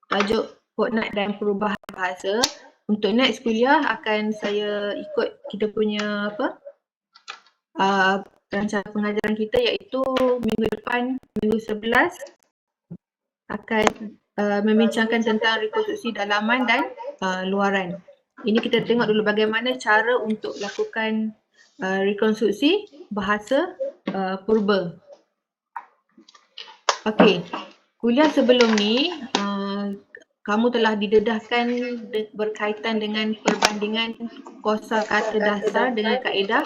tajuk fortnight dan perubahan bahasa. Untuk next kuliah akan saya ikut kita punya rancangan pengajaran kita, iaitu minggu depan, minggu 11 akan membincangkan tentang rekonstruksi dalaman dan luaran. Ini kita tengok dulu bagaimana cara untuk lakukan rekonstruksi bahasa purba. Okey, kuliah sebelum ni kamu telah didedahkan berkaitan dengan perbandingan kosakata dasar dengan kaedah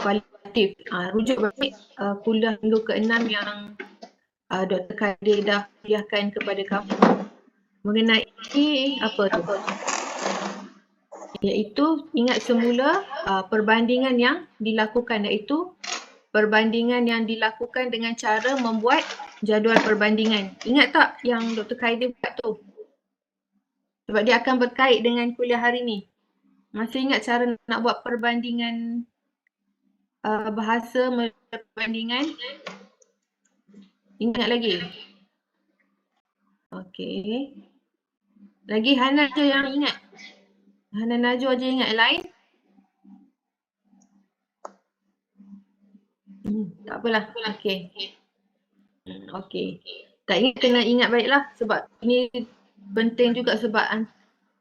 kualitatif. Rujuk balik kuliah minggu ke-6 yang Dr. Kadir dah kuliahkan kepada kamu mengenai apa tu? Iaitu ingat semula perbandingan yang dilakukan, iaitu perbandingan yang dilakukan dengan cara membuat jadual perbandingan. Ingat tak yang Dr. Kadir buat tu? Sebab dia akan berkait dengan kuliah hari ni. Masih ingat cara nak buat perbandingan bahasa, perbandingan? Ingat lagi? Okey. Lagi Hana je yang ingat? Hana Najwa je ingat, lain? Tak apalah. Okey. Okey. Tak ingat kena ingat baiklah sebab ini penting juga sebab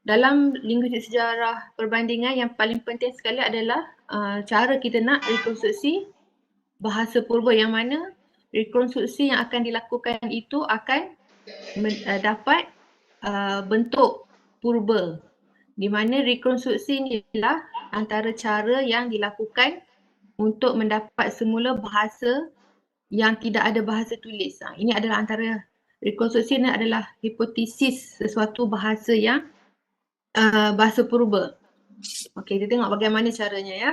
dalam linguistik sejarah perbandingan yang paling penting sekali adalah cara kita nak rekonstruksi bahasa purba, yang mana rekonstruksi yang akan dilakukan itu akan dapat bentuk purba, di mana rekonstruksi ini adalah antara cara yang dilakukan untuk mendapat semula bahasa yang tidak ada bahasa tulis. Ini adalah antara rekonstruksi ini adalah hipotesis sesuatu bahasa yang bahasa purba. Okey, kita tengok bagaimana caranya ya.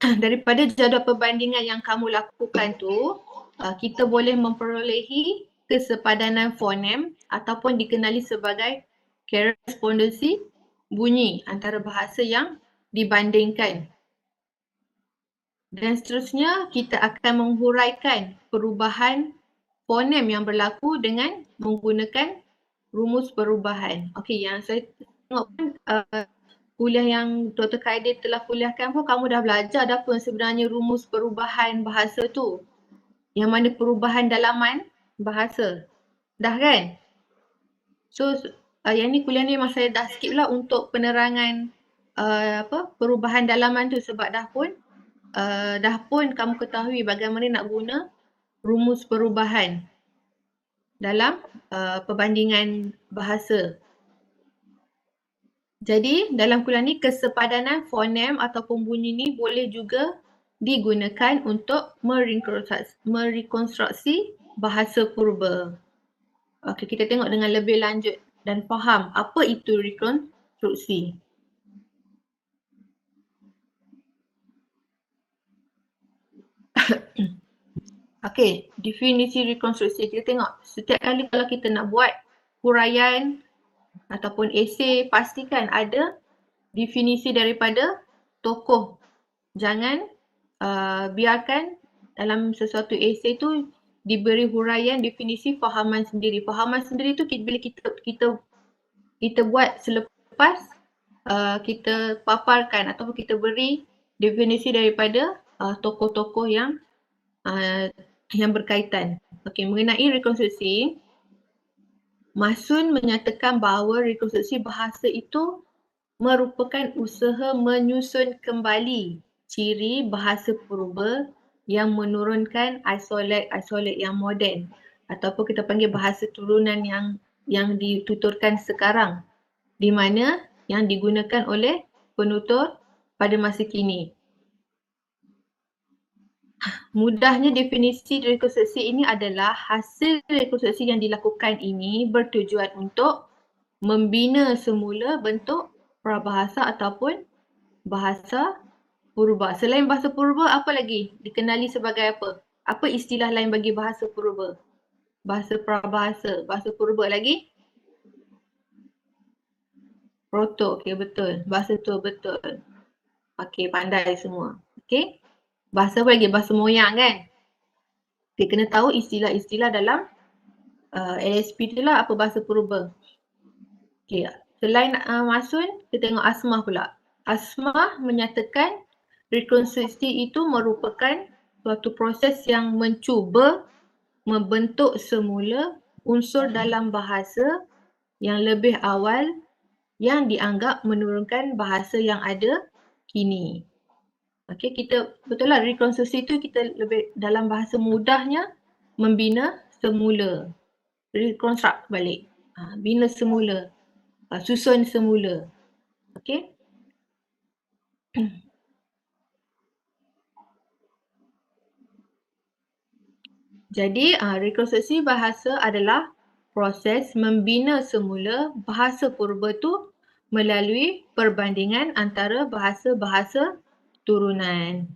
Daripada jadual perbandingan yang kamu lakukan tu, kita boleh memperolehi kesepadanan fonem ataupun dikenali sebagai korespondensi bunyi antara bahasa yang dibandingkan. Dan seterusnya kita akan menghuraikan perubahan fonem yang berlaku dengan menggunakan rumus perubahan. Okey, yang saya tengok pun kuliah yang Dr. Kadir telah kuliahkan pun kamu dah belajar dah pun sebenarnya rumus perubahan bahasa tu. Yang mana perubahan dalaman bahasa. Dah kan? So yang ni kuliah ni memang saya dah skip lah untuk penerangan perubahan dalaman tu sebab dah pun kamu ketahui bagaimana nak guna rumus perubahan dalam perbandingan bahasa. Jadi dalam kuliah ni kesepadanan fonem ataupun bunyi ni boleh juga digunakan untuk merekonstruksi bahasa purba. Okey, kita tengok dengan lebih lanjut dan faham apa itu rekonstruksi. Okey, definisi rekonstruksi. Kita tengok setiap kali kalau kita nak buat huraian ataupun esei, pastikan ada definisi daripada tokoh. Jangan biarkan dalam sesuatu esei tu diberi huraian definisi fahaman sendiri. Fahaman sendiri tu bila kita buat selepas kita paparkan ataupun kita beri definisi daripada tokoh-tokoh yang berkaitan. Okey, mengenai rekonstruksi, Masun menyatakan bahawa rekonstruksi bahasa itu merupakan usaha menyusun kembali ciri bahasa purba yang menurunkan isolat yang moden ataupun kita panggil bahasa turunan yang dituturkan sekarang, di mana yang digunakan oleh penutur pada masa kini. Mudahnya definisi rekonstruksi ini adalah hasil rekonstruksi yang dilakukan ini bertujuan untuk membina semula bentuk prabahasa ataupun bahasa purba. Selain bahasa purba, apa lagi dikenali sebagai apa? Apa istilah lain bagi bahasa purba? Bahasa prabahasa, bahasa purba lagi? Proto, okey betul. Bahasa tu betul. Okey, pandai semua. Okey. Bahasa apa lagi? Bahasa moyang kan? Kita kena tahu istilah-istilah dalam LSP tu lah apa bahasa purba. Okay. Selain Masun, kita tengok Asmah pula. Asmah menyatakan rekonstruksi itu merupakan suatu proses yang mencuba membentuk semula unsur dalam bahasa yang lebih awal yang dianggap menurunkan bahasa yang ada kini. Okey, kita betul lah rekonstruksi itu kita lebih dalam bahasa mudahnya membina semula. Reconstruct balik. Bina semula. Susun semula. Okey. Jadi rekonstruksi bahasa adalah proses membina semula bahasa purba tu melalui perbandingan antara bahasa-bahasa turunan.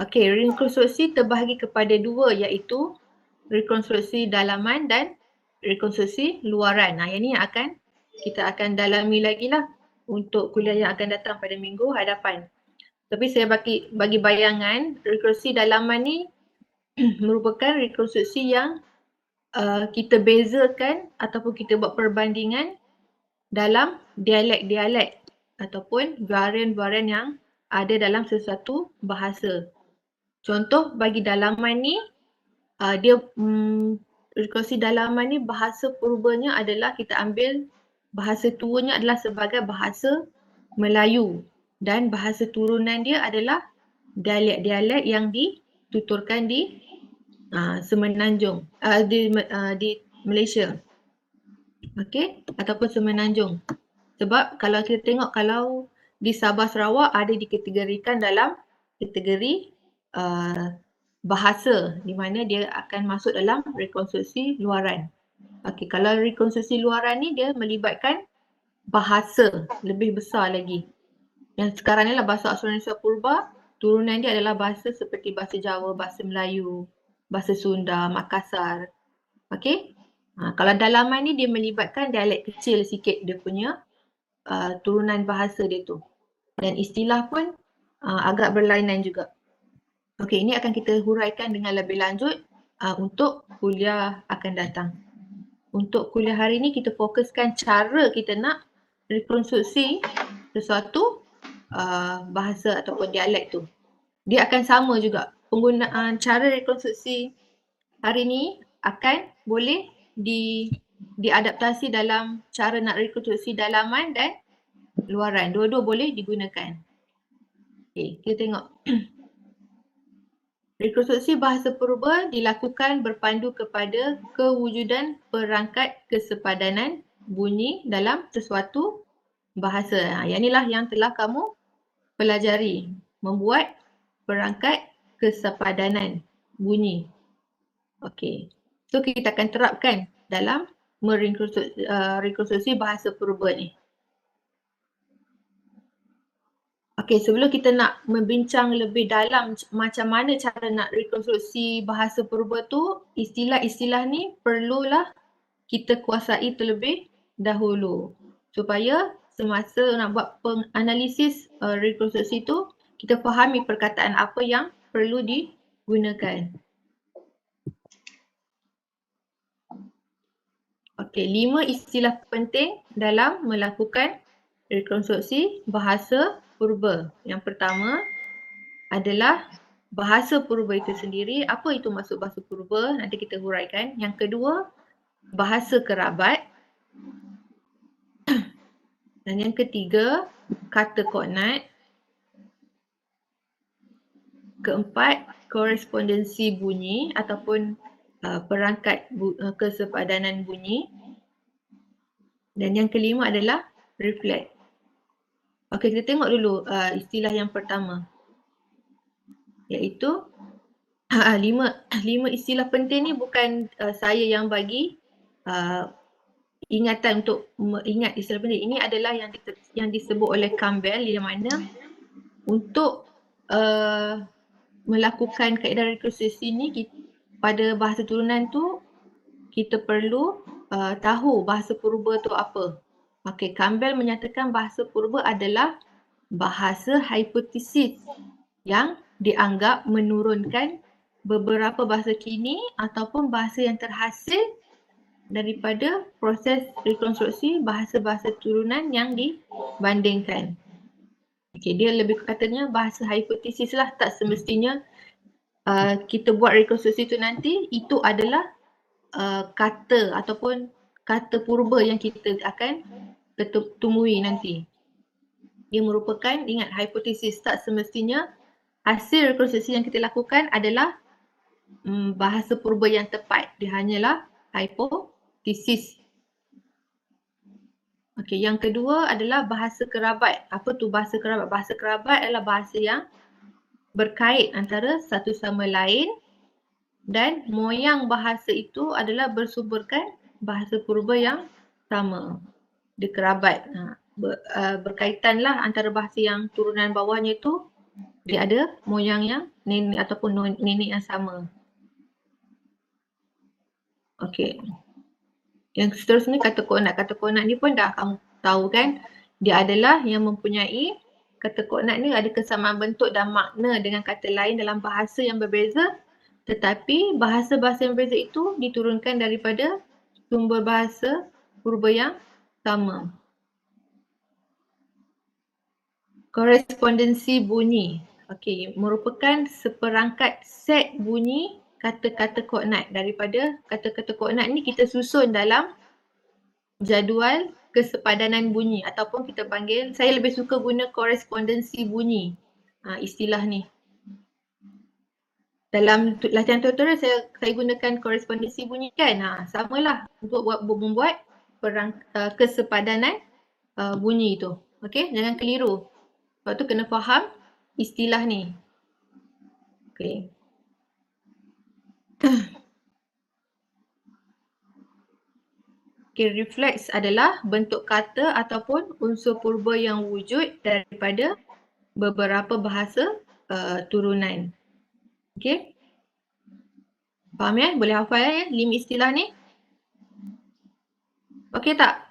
Okey, rekonstruksi terbahagi kepada dua iaitu rekonstruksi dalaman dan rekonstruksi luaran. Yang ni kita akan dalami lagi lah untuk kuliah yang akan datang pada minggu hadapan. Tapi saya bagi bayangan, rekonstruksi dalaman ni merupakan rekonstruksi yang kita bezakan ataupun kita buat perbandingan dalam dialek-dialek ataupun varian-varian yang ada dalam sesuatu bahasa. Contoh bagi dalaman ni, dia rekonstruksi dalaman ni bahasa purbanya adalah kita ambil bahasa tuanya adalah sebagai bahasa Melayu dan bahasa turunan dia adalah dialek-dialek yang dituturkan di Semenanjung, di Malaysia. Okey, ataupun Semenanjung. Sebab kalau kita tengok kalau di Sabah Sarawak ada dikategorikan dalam kategori bahasa di mana dia akan masuk dalam rekonstruksi luaran. Okey, kalau rekonstruksi luaran ni dia melibatkan bahasa lebih besar lagi. Yang sekarang ni lah bahasa Austronesia Purba, turunan dia adalah bahasa seperti bahasa Jawa, bahasa Melayu, bahasa Sunda, Makassar. Okey? Kalau dalaman ni dia melibatkan dialek kecil sikit dia punya turunan bahasa dia tu. Dan istilah pun agak berlainan juga. Okey, ini akan kita huraikan dengan lebih lanjut untuk kuliah akan datang. Untuk kuliah hari ni kita fokuskan cara kita nak rekonstruksi sesuatu bahasa ataupun dialek tu. Dia akan sama juga. Penggunaan cara rekonstruksi hari ni akan boleh diadaptasi dalam cara nak rekonstruksi dalaman dan luaran. Dua-dua boleh digunakan. Okay, kita tengok. Rekonstruksi bahasa purba dilakukan berpandu kepada kewujudan perangkat kesepadanan bunyi dalam sesuatu bahasa. Yang inilah yang telah kamu pelajari. Membuat perangkat kesepadanan bunyi. Okey. So kita akan terapkan dalam rekonstruksi bahasa purba ni. Okey, sebelum kita nak membincang lebih dalam macam mana cara nak rekonstruksi bahasa purba tu, istilah-istilah ni perlulah kita kuasai terlebih dahulu supaya semasa nak buat penganalisis rekonstruksi tu, kita fahami perkataan apa yang perlu digunakan. Okey, 5 istilah penting dalam melakukan rekonstruksi bahasa purba. Yang pertama adalah bahasa purba itu sendiri. Apa itu maksud bahasa purba? Nanti kita huraikan. Yang kedua, bahasa kerabat. Dan yang ketiga, kata koordinat. Keempat, korespondensi bunyi ataupun perangkat kesepadanan bunyi. Dan yang kelima adalah reflect. Okey, kita tengok dulu istilah yang pertama. Iaitu lima istilah penting ni bukan saya yang bagi ingatan untuk ingat istilah penting. Ini adalah yang disebut oleh Campbell yang mana untuk melakukan kaedah rekonstruksi ni pada bahasa turunan tu kita perlu tahu bahasa purba tu apa. Okey, Campbell menyatakan bahasa purba adalah bahasa hipotesis yang dianggap menurunkan beberapa bahasa kini ataupun bahasa yang terhasil daripada proses rekonstruksi bahasa-bahasa turunan yang dibandingkan. Okay, dia lebih katanya bahasa hipotesis lah, tak semestinya kita buat rekonstruksi tu nanti itu adalah kata ataupun kata purba yang kita akan temui nanti. Dia merupakan, ingat, hipotesis, tak semestinya hasil rekonstruksi yang kita lakukan adalah bahasa purba yang tepat. Dia hanyalah hipotesis. Okey, yang kedua adalah bahasa kerabat. Apa tu bahasa kerabat? Bahasa kerabat adalah bahasa yang berkait antara satu sama lain dan moyang bahasa itu adalah bersumberkan bahasa purba yang sama. Dia kerabat. Berkaitanlah antara bahasa yang turunan bawahnya itu, dia ada moyang yang nenek ataupun nenek yang sama. Okey. Yang seterusnya kata koordinat. Kata koordinat ni pun dah kamu tahu kan, dia adalah yang mempunyai, kata koordinat ni ada kesamaan bentuk dan makna dengan kata lain dalam bahasa yang berbeza, tetapi bahasa-bahasa yang berbeza itu diturunkan daripada sumber bahasa purba yang sama. Korespondensi bunyi. Okey, merupakan seperangkat set bunyi kata-kata koordinat. Daripada kata-kata koordinat ni kita susun dalam jadual kesepadanan bunyi ataupun kita panggil, saya lebih suka guna korespondensi bunyi istilah ni. Dalam latihan tutorial saya gunakan korespondensi bunyi kan. Samalah untuk membuat kesepadanan bunyi tu. Okey, jangan keliru. Sebab tu kena faham istilah ni. Okey. Okay, refleks adalah bentuk kata ataupun unsur purba yang wujud daripada beberapa bahasa turunan. Okay. Faham ya? Boleh hafal ya 5 istilah ni? Okay tak?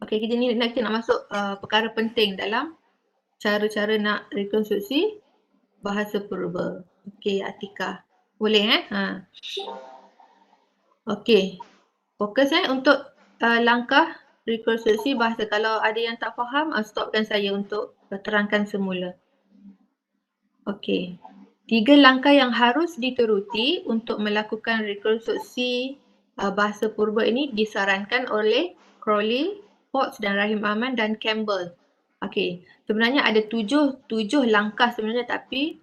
Okay, kita nak masuk perkara penting dalam cara-cara nak rekonstruksi bahasa purba. Okay, Atika. Boleh Okay. Fokus untuk langkah rekonstruksi bahasa. Kalau ada yang tak faham, stopkan saya untuk terangkan semula. Okey. 3 langkah yang harus dituruti untuk melakukan rekonstruksi bahasa purba ini disarankan oleh Crowley, Potts dan Rahim Aman dan Campbell. Okey, sebenarnya ada 7 langkah sebenarnya, tapi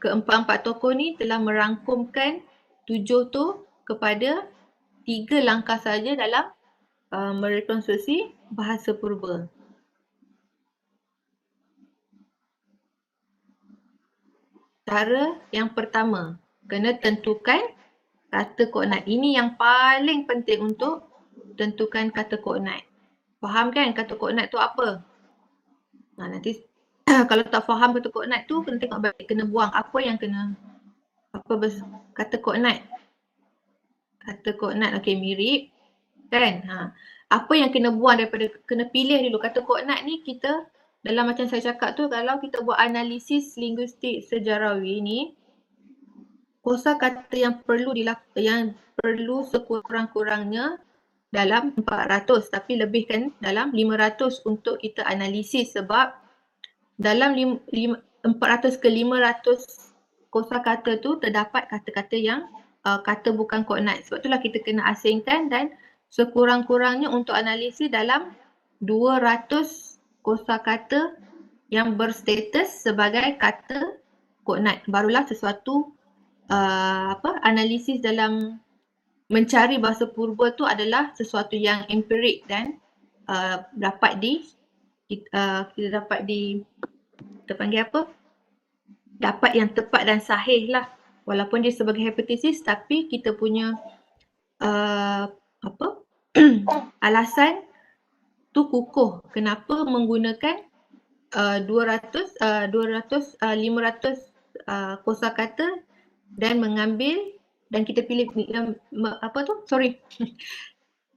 keempat-empat tokoh ni telah merangkumkan 7 tu kepada 3 langkah saja dalam merekonstruksi bahasa purba. Cara yang pertama, kena tentukan kata koordinat. Ini yang paling penting untuk tentukan kata koordinat. Faham kan kata koordinat tu apa? Nanti kalau tak faham kata koordinat tu, kena tengok balik, kena buang apa yang kena, kata koordinat. Kata koordinat, okey, mirip kan? Apa yang kena buang daripada, kena pilih dulu. Kata koordinat ni kita, dalam macam saya cakap tu, kalau kita buat analisis linguistik sejarawi ni, kosakata yang perlu sekurang-kurangnya dalam 400, tapi lebihkan dalam 500 untuk kita analisis, sebab dalam 400 ke 500 kosakata tu terdapat kata-kata yang kata bukan koordinat. Sebab itulah kita kena asingkan dan sekurang-kurangnya untuk analisis dalam 200 kosakata yang berstatus sebagai kata koordinat. Barulah sesuatu analisis dalam mencari bahasa purba tu adalah sesuatu yang empirik dan dapat kita panggil apa? Dapat yang tepat dan sahih lah. Walaupun dia sebagai hipotesis, tapi kita punya alasan tu kukuh. Kenapa menggunakan 500 kosakata dan mengambil, dan kita pilih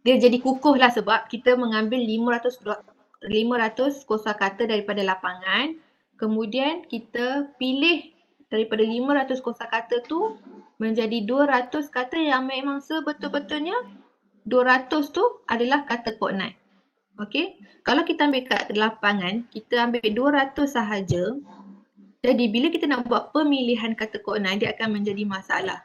dia jadi kukuh lah sebab kita mengambil 500 kosakata daripada lapangan, kemudian kita pilih daripada 500 kosakata tu menjadi 200 kata yang memang sebetul-betulnya 200 tu adalah kata koordinat. Okey, kalau kita ambil kat lapangan, kita ambil 200 sahaja. Jadi bila kita nak buat pemilihan kata koordinat, dia akan menjadi masalah.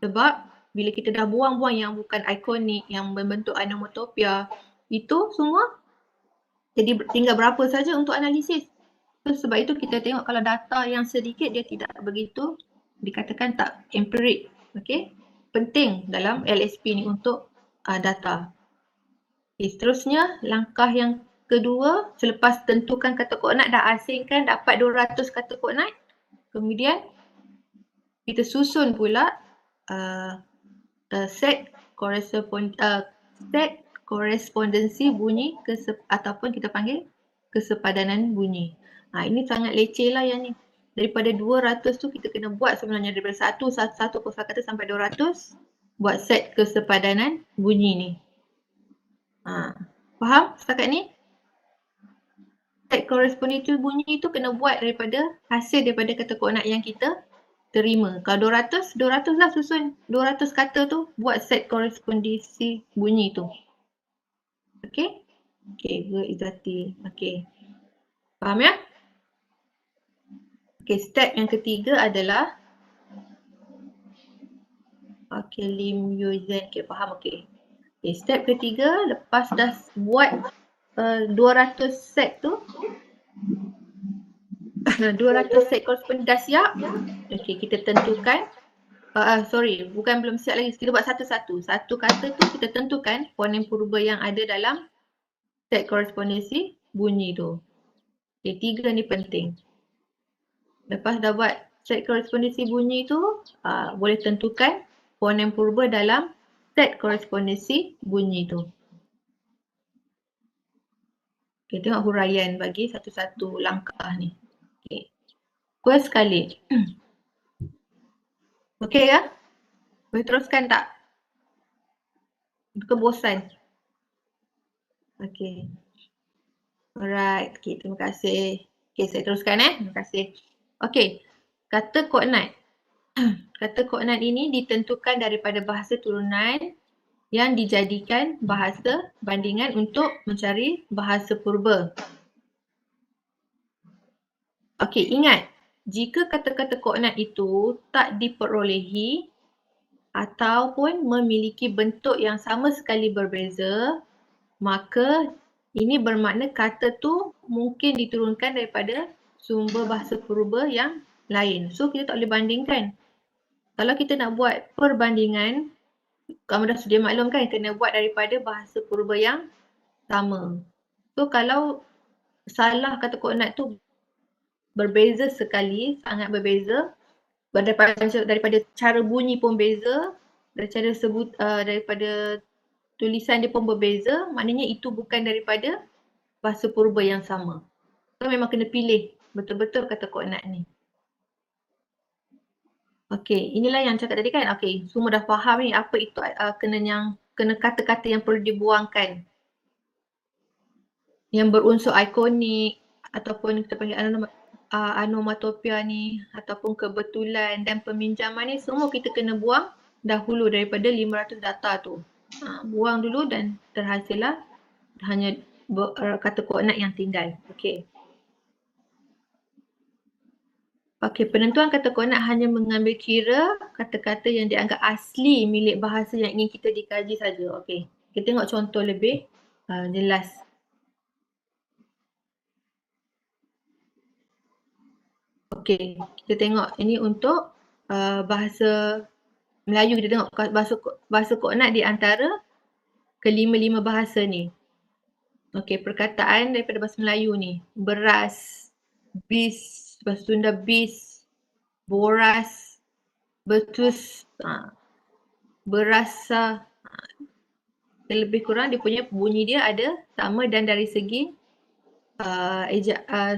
Sebab bila kita dah buang-buang yang bukan ikonik, yang membentuk onomatopoeia, itu semua jadi tinggal berapa saja untuk analisis. So, sebab itu kita tengok kalau data yang sedikit dia tidak begitu dikatakan tak empirik. Okey, penting dalam LSP ni untuk data. Okay, seterusnya langkah yang kedua, selepas tentukan kata koordinat, dah asingkan dapat 200 kata koordinat, kemudian kita susun pula set korespondensi bunyi ataupun kita panggil kesepadanan bunyi. Ini sangat leceh lah yang ni. Daripada 200 tu kita kena buat sebenarnya daripada satu kosakata sampai 200 buat set kesepadanan bunyi ni. Faham setakat ni? Set korespondensi bunyi tu kena buat hasil daripada kata koordinat yang kita terima. Kalau 200 lah susun 200 kata tu buat set korespondensi bunyi tu. Okey? Okey, good Izzati. Okey. Faham ya? Okey, step yang ketiga adalah Lim Yuzen. Okey, faham. Okey. Okey, step ketiga lepas dah buat 200 set tu 200 set koresponden dah siap. Okey, kita tentukan bukan belum siap lagi. Kita buat satu-satu. Satu kata tu kita tentukan fonem purba yang ada dalam set korespondensi bunyi tu. Okay, 3 ni penting. Lepas dah buat set korespondensi bunyi tu, boleh tentukan fonem purba dalam set korespondensi bunyi tu. Okay, tengok huraian bagi satu-satu langkah ni. Okay. Kuas sekali. Okey ya? Boleh teruskan tak? Kebosan. Okey. Alright. Okey, terima kasih. Okey, saya teruskan Terima kasih. Okey. Kata koordinat. Kata koordinat ini ditentukan daripada bahasa turunan yang dijadikan bahasa bandingan untuk mencari bahasa purba. Okey, ingat. Jika kata-kata koordinat itu tak diperolehi ataupun memiliki bentuk yang sama sekali berbeza, maka ini bermakna kata tu mungkin diturunkan daripada sumber bahasa purba yang lain. So, kita tak boleh bandingkan. Kalau kita nak buat perbandingan, kamu dah sedia maklum kan, kena buat daripada bahasa purba yang sama. So, kalau salah kata koordinat tu berbeza sekali, sangat berbeza, daripada cara bunyi pun beza, daripada tulisan dia pun berbeza, maknanya itu bukan daripada bahasa purba yang sama. So memang kena pilih betul-betul kata koordinat ni. Okey, inilah yang cakap tadi kan. Okey, semua dah faham ni apa itu kena kata-kata yang perlu dibuangkan. Yang berunsur ikonik ataupun kita panggil onomatopoeia ni ataupun kebetulan dan peminjaman ni semua kita kena buang dahulu daripada 500 data tu. Buang dulu dan terhasillah hanya kata koordinat yang tinggal. Okey. Okey, penentuan kata koordinat hanya mengambil kira kata-kata yang dianggap asli milik bahasa yang ingin kita dikaji saja. Okey. Kita tengok contoh lebih jelas. Okey, kita tengok ini untuk bahasa Melayu. Kita tengok bahasa koordinat di antara kelima-lima bahasa ni. Okey, perkataan daripada bahasa Melayu ni. Beras, bis, bahasa Sunda bis, boras, betus, berasa. Lebih kurang dia punya bunyi dia ada sama dan dari segi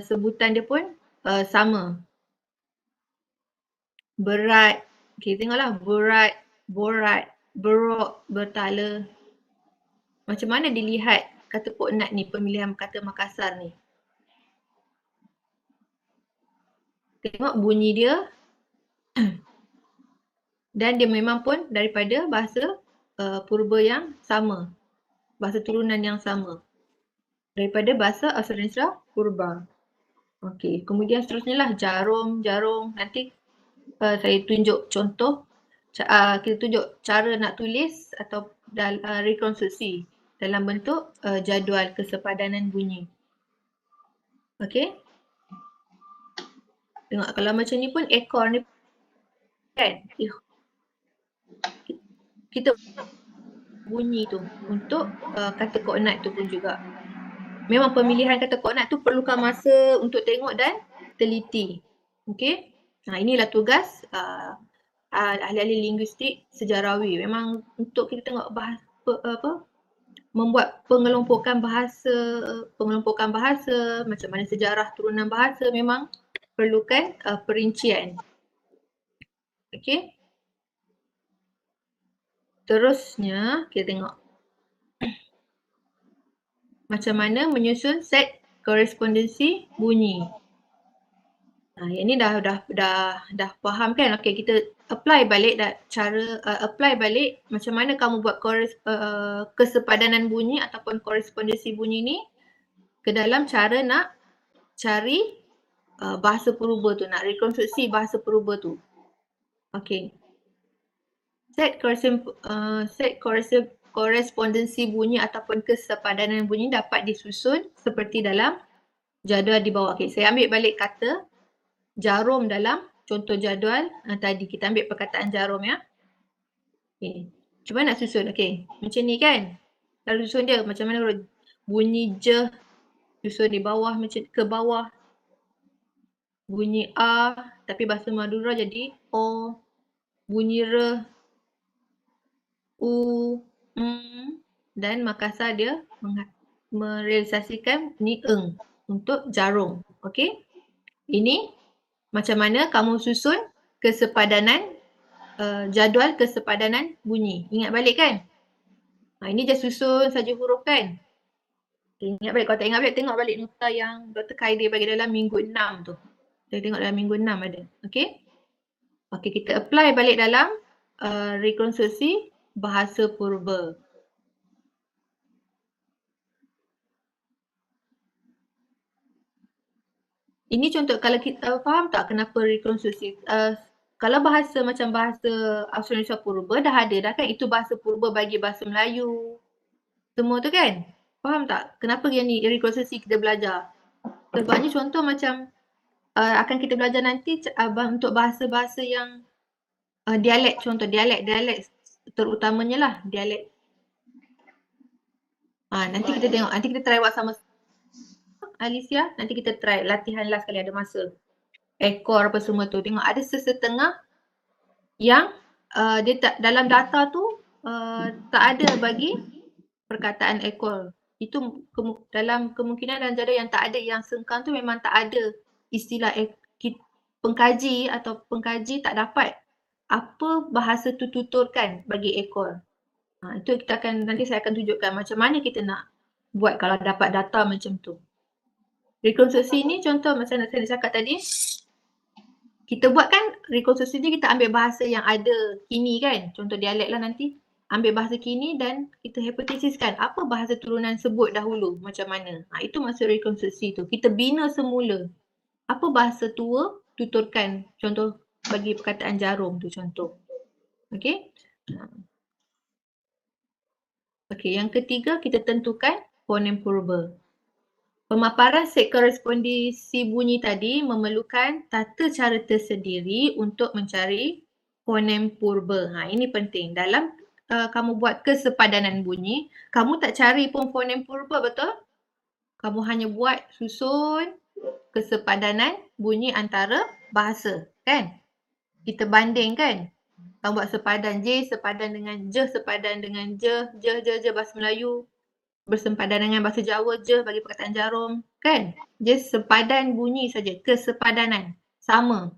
sebutan dia pun sama. Berat, okay, tengoklah berat, borat, berok, bertala. Macam mana dilihat kata koordinat ni, pemilihan kata Makassar ni? Tengok bunyi dia dan dia memang pun daripada bahasa purba yang sama. Bahasa turunan yang sama. Daripada bahasa Aksarasya Purba. Okey, kemudian seterusnya lah jarum. Nanti saya tunjuk contoh. Kita tunjuk cara nak tulis atau rekonstruksi dalam bentuk jadual kesepadanan bunyi. Okey. Tengok kalau macam ni pun ekor ni kan. Kita bunyi tu untuk kata koordinat tu pun juga. Memang pemilihan kata koordinat tu perlukan masa untuk tengok dan teliti. Okey. Nah, inilah tugas ahli-ahli linguistik sejarawi. Memang untuk kita tengok membuat pengelompokan bahasa, macam mana sejarah turunan bahasa, memang perlukan perincian. Okey. Terusnya kita tengok macam mana menyusun set korespondensi bunyi. Yang ni dah faham kan? Okey, kita apply balik apply balik macam mana kamu buat kesepadanan bunyi ataupun korespondensi bunyi ni ke dalam cara nak cari bahasa purba tu, nak rekonstruksi bahasa purba tu. Okey. Set korespondensi bunyi ataupun kesepadanan bunyi dapat disusun seperti dalam jadual di bawah. Okey, saya ambil balik kata jarum dalam contoh jadual tadi. Kita ambil perkataan jarum ya. Okey. Cuba nak susun. Okey. Macam ni kan. Kalau susun dia macam mana bunyi je susun di bawah macam ke bawah. Bunyi A tapi bahasa Madura jadi O. Bunyi R, U, dan Makassar dia merealisasikan ni eng untuk jarum. Okey. Ini macam mana kamu susun kesepadanan jadual kesepadanan bunyi. Ingat balik kan? Ini just susun saja huruf kan? Ingat balik. Kalau tak ingat balik, tengok balik nota yang Dr. Khairi bagi dalam minggu 6 tu. Saya tengok dalam minggu 6 ada. Okey. Okey, kita apply balik dalam rekonstruksi bahasa purba. Ini contoh kalau kita faham tak kenapa rekonstruksi? Kalau bahasa macam bahasa Aksarasya Purba dah ada dah kan? Itu bahasa purba bagi bahasa Melayu. Semua tu kan? Faham tak? Kenapa yang ni rekonstruksi kita belajar? Sebabnya contoh macam akan kita belajar nanti untuk bahasa-bahasa yang dialek, contoh dialek terutamanya lah dialek. Nanti kita tengok, nanti kita try buat sama Alicia, nanti kita try latihan last kali ada masa. Ekor apa semua tu. Tengok ada sesetengah yang dia tak, dalam data tu tak ada bagi perkataan ekor. Itu dalam kemungkinan dalam jadual yang tak ada, yang sengkang tu memang tak ada istilah pengkaji atau pengkaji tak dapat apa bahasa tu tuturkan bagi ekor. Itu kita akan, nanti saya akan tunjukkan macam mana kita nak buat kalau dapat data macam tu. Rekonstruksi ni contoh macam saya cakap tadi, kita buat kan rekonstruksi ni kita ambil bahasa yang ada kini kan, contoh dialek lah nanti. Ambil bahasa kini dan kita hipotesiskan apa bahasa turunan sebut dahulu macam mana. Itu maksud rekonstruksi tu. Kita bina semula. Apa bahasa tua tuturkan, contoh bagi perkataan jarum tu contoh. Okey. Okey, yang ketiga kita tentukan fonem purba. Pemaparan set korespondensi bunyi tadi memerlukan tata cara tersendiri untuk mencari fonem purba. Ini penting. Dalam kamu buat kesepadanan bunyi, kamu tak cari pun fonem purba, betul? Kamu hanya buat susun kesepadanan bunyi antara bahasa, kan? Kita banding kan? Kamu buat sepadan J, sepadan dengan J, sepadan dengan J bahasa Melayu. Bersempadan dengan bahasa Jawa je bagi perkataan jarum, kan? Just sepadan bunyi saja, kesepadanan. Sama.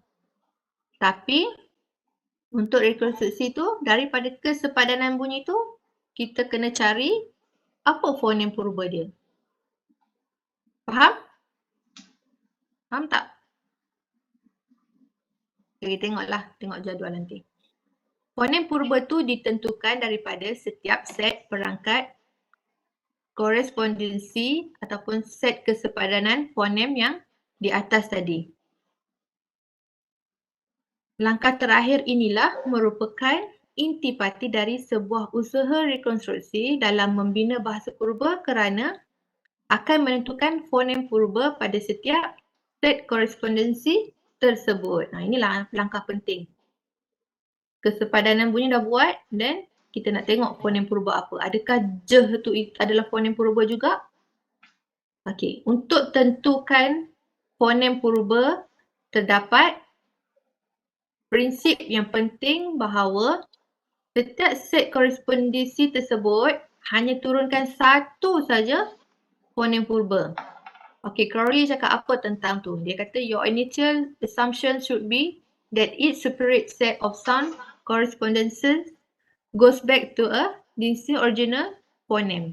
Tapi untuk rekonstruksi tu, daripada kesepadanan bunyi tu, kita kena cari apa fonem purba dia. Faham? Faham tak? Okay, tengok jadual nanti. Fonem purba tu ditentukan daripada setiap set perangkat korespondensi ataupun set kesepadanan fonem yang di atas tadi. Langkah terakhir inilah merupakan intipati dari sebuah usaha rekonstruksi dalam membina bahasa purba kerana akan menentukan fonem purba pada setiap set korespondensi tersebut. Inilah langkah penting. Kesepadanan bunyi dah buat dan kita nak tengok fonem purba apa. Adakah je tu adalah fonem purba juga? Okey, untuk tentukan fonem purba terdapat prinsip yang penting bahawa setiap set korespondensi tersebut hanya turunkan satu saja fonem purba. Okey, Crowley cakap apa tentang tu? Dia kata your initial assumption should be that each separate set of sound correspondences goes back to a distinct original phoneme.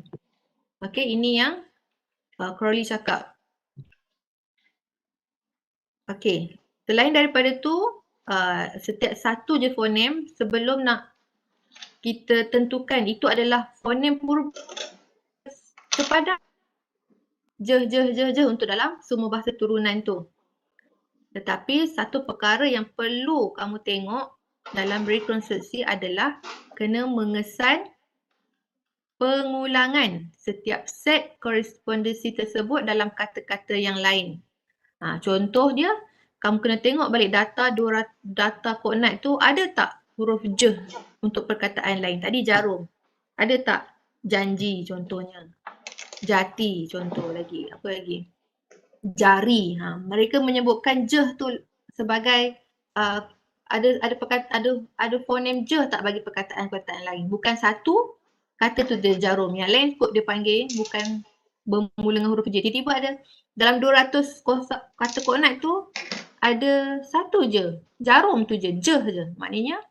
Okey, ini yang Crowley cakap. Okey, selain daripada tu, setiap satu je fonem sebelum nak kita tentukan itu adalah fonem purba sepadan je untuk dalam semua bahasa turunan tu. Tetapi satu perkara yang perlu kamu tengok dalam rekonstruksi adalah kena mengesan pengulangan setiap set korespondensi tersebut dalam kata-kata yang lain. Contoh dia, kamu kena tengok balik data koordinat tu ada tak huruf je untuk perkataan lain. Tadi jarum. Ada tak janji contohnya. Jati contoh lagi. Apa lagi? Jari. Mereka menyebutkan je tu sebagai ada fonem je tak bagi perkataan-perkataan lain. Bukan satu kata tu dia jarum. Yang lain kot dia panggil bukan bermula dengan huruf je. Tiba-tiba ada dalam 200 kata koordinat tu ada satu je. Jarum tu je je. Maknanya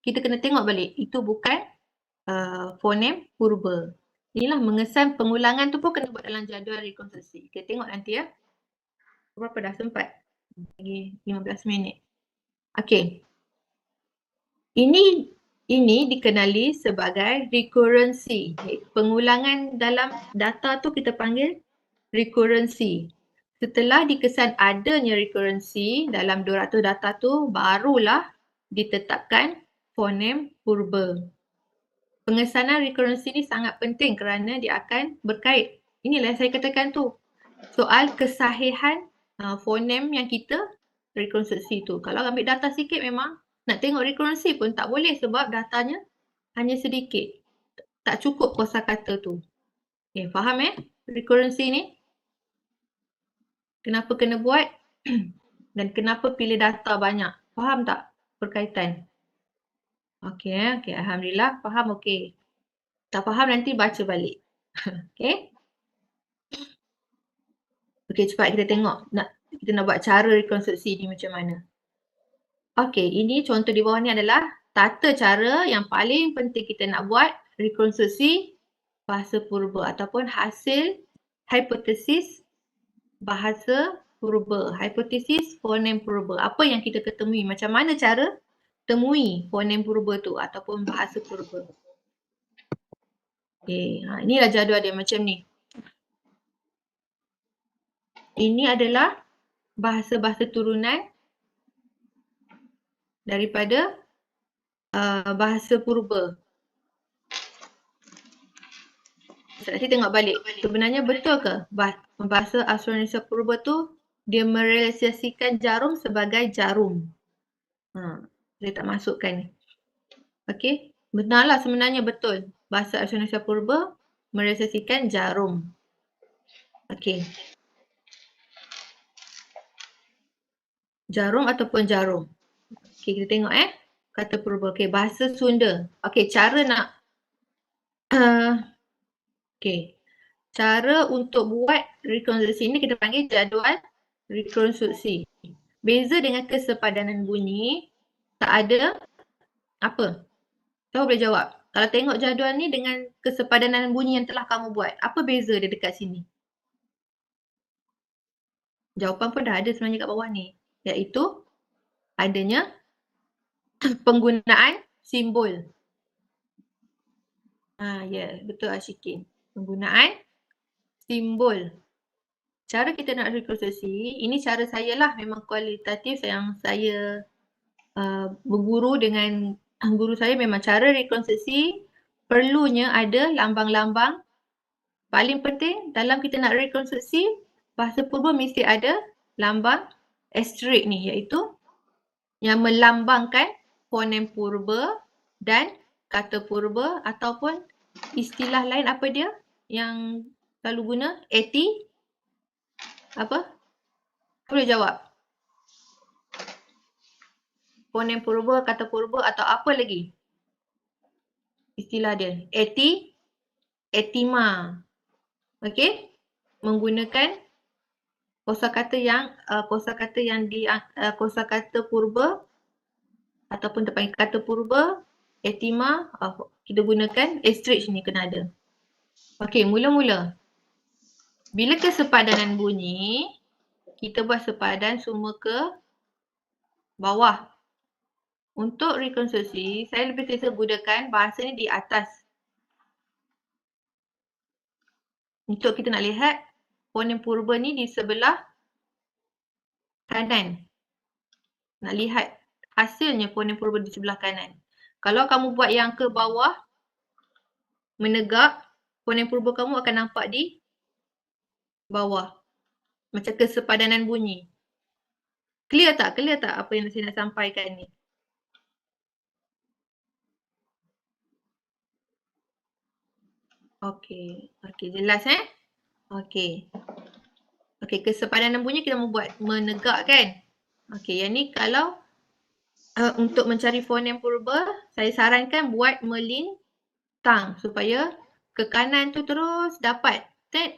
kita kena tengok balik. Itu bukan fonem purba. Inilah mengesan pengulangan tu pun kena buat dalam jadual rekonstruksi. Kita tengok nanti ya. Berapa dah sempat? Lagi 15 minit. Okey. Ini dikenali sebagai recurrency. Pengulangan dalam data tu kita panggil recurrency. Setelah dikesan adanya recurrency dalam 200 data tu, barulah ditetapkan fonem purba. Pengesanan recurrency ni sangat penting kerana dia akan berkait. Inilah yang saya katakan tu. Soal kesahihan fonem yang kita rekonstruksi tu. Kalau ambil data sikit memang nak tengok recurrency pun tak boleh sebab datanya hanya sedikit. Tak cukup kosakata tu. Okay, faham recurrency ni? Kenapa kena buat dan kenapa pilih data banyak? Faham tak berkaitan? Okey, alhamdulillah faham okey. Tak faham nanti baca balik. Okey. Okey, cepat kita tengok kita nak buat cara rekonstruksi ni macam mana. Okey, ini contoh di bawah ni adalah tata cara yang paling penting kita nak buat rekonstruksi bahasa purba ataupun hasil hipotesis bahasa purba, hipotesis fonem purba. Apa yang kita ketemui, macam mana cara temui fonem purba tu ataupun bahasa purba. Okay, inilah jadual dia macam ni. Ini adalah bahasa-bahasa turunan daripada bahasa purba. Nanti tengok balik. Sebenarnya betul ke bahasa Austronesia purba tu dia merealisasikan jarum sebagai jarum. Saya tak masukkan ni. Okey, benarlah sebenarnya betul. Bahasa Austronesia purba merealisasikan jarum. Okey. Jarum ataupun jarum. Okey, kita tengok kata purba. Okey, bahasa Sunda. Okey, cara nak okey. Cara untuk buat rekonstruksi ini kita panggil jadual rekonstruksi. Beza dengan kesepadanan bunyi, tak ada apa? Siapa boleh jawab? Kalau tengok jadual ni dengan kesepadanan bunyi yang telah kamu buat, apa beza dia dekat sini? Jawapan pun dah ada sebenarnya kat bawah ni. Iaitu adanya penggunaan simbol. Ya, betul Ashikin. Penggunaan simbol. Cara kita nak rekonstruksi, ini cara saya lah, memang kualitatif yang saya berguru dengan guru saya. Memang cara rekonstruksi perlunya ada lambang-lambang. Paling penting dalam kita nak rekonstruksi bahasa purba mesti ada lambang asterik ni, iaitu yang melambangkan fonem purba dan kata purba, ataupun istilah lain apa dia yang selalu guna, apa? Boleh jawab. Fonem purba, kata purba atau apa lagi? Istilah dia. Etima. Okey? Menggunakan kosakata yang kosakata purba ataupun terpanggil kata purba, etima, kita gunakan asterik ni kena ada. Okey, mula-mula. Bila kesepadanan bunyi, kita buat sepadan semua ke bawah. Untuk rekonstruksi, saya lebih selesa gunakan bahasa ni di atas. Untuk kita nak lihat fonem purba ni di sebelah kanan. Nak lihat hasilnya fonem purba di sebelah kanan. Kalau kamu buat yang ke bawah, menegak, fonem purba kamu akan nampak di bawah. Macam kesepadanan bunyi. Clear tak? Clear tak apa yang saya nak sampaikan ni? Okey. Okey, jelas Okey. Okey, kesepadanan bunyi kita mau buat menegak kan? Okey, yang ni kalau untuk mencari fonem purba, saya sarankan buat melintang supaya ke kanan tu terus dapat.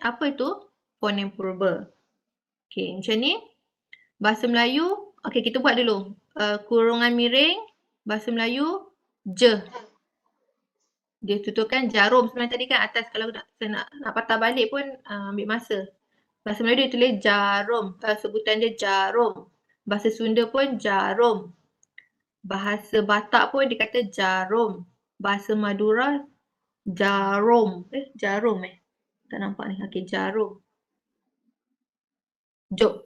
Apa itu? Fonem purba. Okey, macam ni. Bahasa Melayu, okey kita buat dulu. Kurungan miring, bahasa Melayu, je. Dia tuturkan jarum sebenarnya tadi kan atas, kalau nak patah balik pun ambil masa. Bahasa Melayu dia tulis jarum, sebutan dia jarum. Bahasa Sunda pun jarum. Bahasa Batak pun dia kata jarum. Bahasa Madura jarum. Jarum tak nampak ni. Okey, jarum.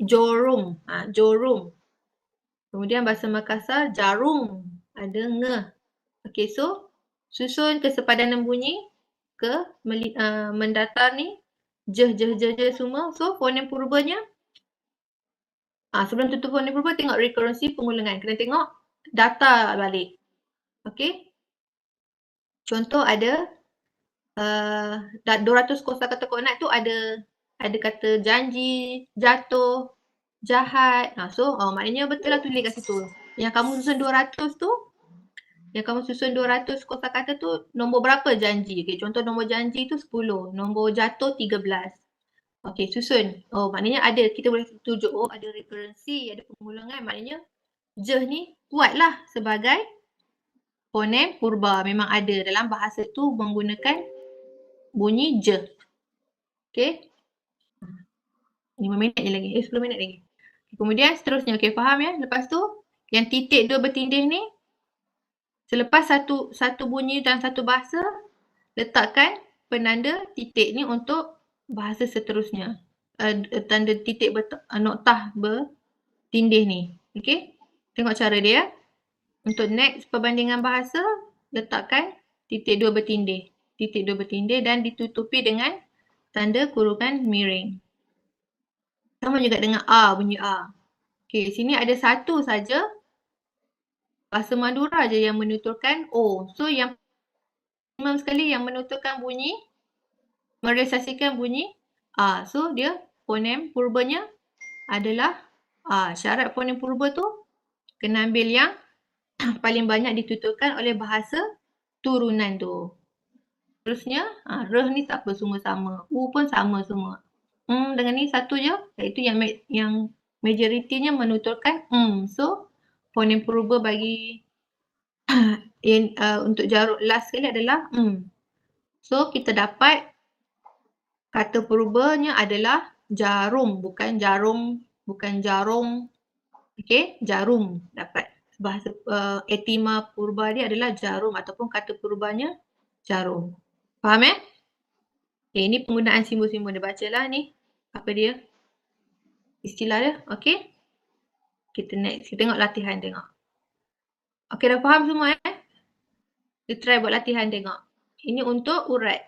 Jorum. Jorum. Kemudian bahasa Makassar jarum. Ada nge. Okey, so susun kesepadanan bunyi ke mendatar ni, je semua. So fonem purbanya, sebelum tutup fonem purba tengok rekurrensi pengulangan. Kena tengok data balik. Okey. Contoh ada 200 kosakata koordinat tu ada kata janji, jatuh, jahat. So maknanya betul lah tulis kat situ. Yang kamu susun 200 tu, yang kamu susun 200 kosakata tu, nombor berapa janji? Okay, contoh nombor janji tu 10, nombor jatuh 13. Okey, susun. Maknanya ada, kita boleh tunjuk, ada rekurrensi, ada pengulangan. Maknanya je ni kuatlah sebagai fonem purba. Memang ada dalam bahasa tu menggunakan bunyi je. Okey. 5 minit je lagi. 10 minit lagi. Kemudian seterusnya, okey, faham ya? Lepas tu, yang titik dua bertindih ni, selepas satu bunyi dan satu bahasa, letakkan penanda titik ni untuk bahasa seterusnya. Tanda titik noktah bertindih ni. Okey? Tengok cara dia. Untuk next perbandingan bahasa, letakkan titik dua bertindih. Titik dua bertindih dan ditutupi dengan tanda kurungan miring. Sama juga dengan A, bunyi A. Okey, sini ada satu saja bahasa Madura je yang menuturkan O. So yang memang sekali yang menuturkan bunyi, merealisasikan bunyi A. So dia fonem purbanya adalah A. Syarat fonem purba tu kena ambil yang paling banyak dituturkan oleh bahasa turunan tu. Terusnya, reh ni tak apa, semua sama. U pun sama semua. Dengan ni satu je, iaitu yang majoritinya menuturkan So, fonem purba bagi untuk jarum last sekali adalah So, kita dapat kata purbanya adalah jarum, bukan jarum, bukan jarum. Okey, jarum dapat. Bahasa etima purba dia adalah jarum ataupun kata purbanya jarum. Faham ini penggunaan simbol-simbol dia. Bacalah ni. Apa dia? Istilah dia. Okey. Kita next. Kita tengok latihan tengok. Okey, dah faham semua Kita try buat latihan tengok. Ini untuk urat.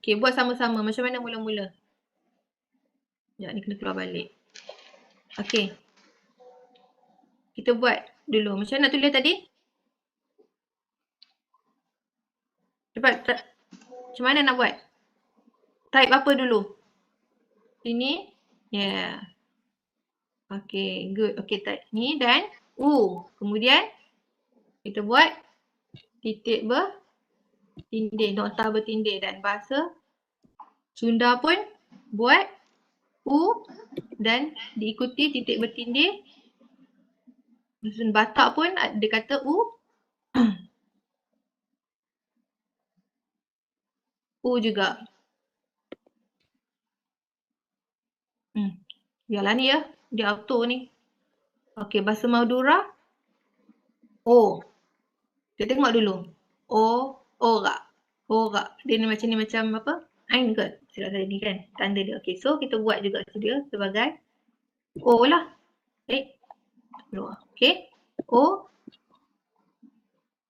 Okey, buat sama-sama. Macam mana mula-mula? Sekejap ni kena keluar balik. Okey. Kita buat dulu. Macam mana nak tulis tadi? Cepat. Macam mana nak buat? Type apa dulu? Sini. Yeah. Okey, good. Okey, type ni dan U. Kemudian kita buat titik bertindih, nokta bertindih dan bahasa Sunda pun buat U dan diikuti titik bertindih. Batak pun dia kata U. U juga. Biarlah ni ya. Dia auto ni. Okey, bahasa Madura. O. Kita tengok dulu. O. Ora. Ora. Dia ni macam apa? Ain ke? Silap saya ni kan. Tanda dia. Okey, so kita buat juga dia sebagai O lah. Okey. O.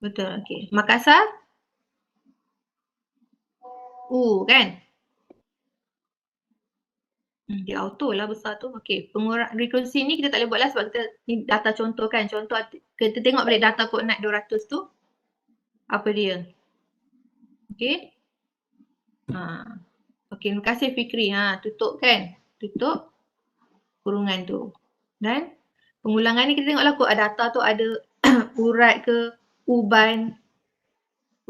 Betul. Okey. Makassar. U kan? Dia auto lah besar tu. Okey, pengurang rekursi ni kita tak boleh buat lah sebab kita ni data contoh kan. Contoh kita tengok balik data koordinat 200 tu. Apa dia? Okey. Okey, terima kasih Fikri. Tutup kan? Tutup kurungan tu. Dan pengulangan ni kita tengoklah kod data tu ada urat ke, uban,